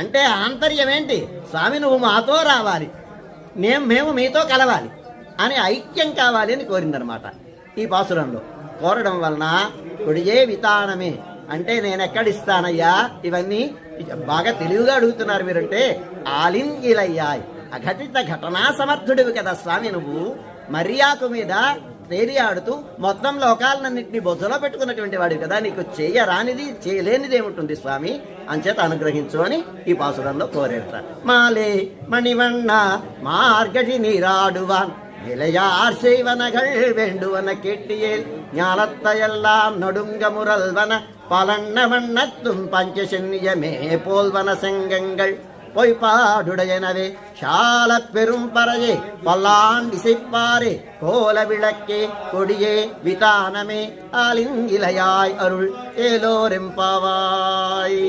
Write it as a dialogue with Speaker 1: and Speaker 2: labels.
Speaker 1: అంటే ఆంతర్యం ఏంటి? స్వామి నువ్వు మాతో రావాలి, మేము మీతో కలవాలి అని ఐక్యం కావాలి అని కోరిందనమాట. ఈ పాసురంలో కోరడం వలన కొడియే వితానమే అంటే నేనెక్కడిస్తానయ్యా, ఇవన్నీ బాగా తెలివిగా అడుగుతున్నారు మీరంటే, ఆలింగిలయ్యాయ్ అఘటిత ఘటనా సమర్థుడివి కదా స్వామి, నువ్వు మర్యాకు మీద తేలియాడుతూ మొత్తం లోకాలన్నింటినీ బొజ్జలో పెట్టుకున్నటువంటి వాడివి కదా, నీకు చేయరానిది చేయలేనిది ఏముంటుంది స్వామి, అంచేత అనుగ్రహించు అని ఈ పాసురంలో కోరేట. మాలే మణివண்ண మార్గడి నీరాడువాన్ விளையார் செய்வனகள் வேண்டுவன கேட்டியேல் ஞாலத்தையெல்லாம் நொடுங்க முரல்வன பலண்ண வண்ணத்தும் பஞ்சசென்னியமே போல்வன செங்கங்கள் பொய்பாடுடையனவே சால பெரும் பறையே பல்லாண்டிசைப்பாரே கோல விளக்கே கொடியே விதானமே ஆலிங்கிலையாய் அருள் ஏலோரெம்பாவாய்.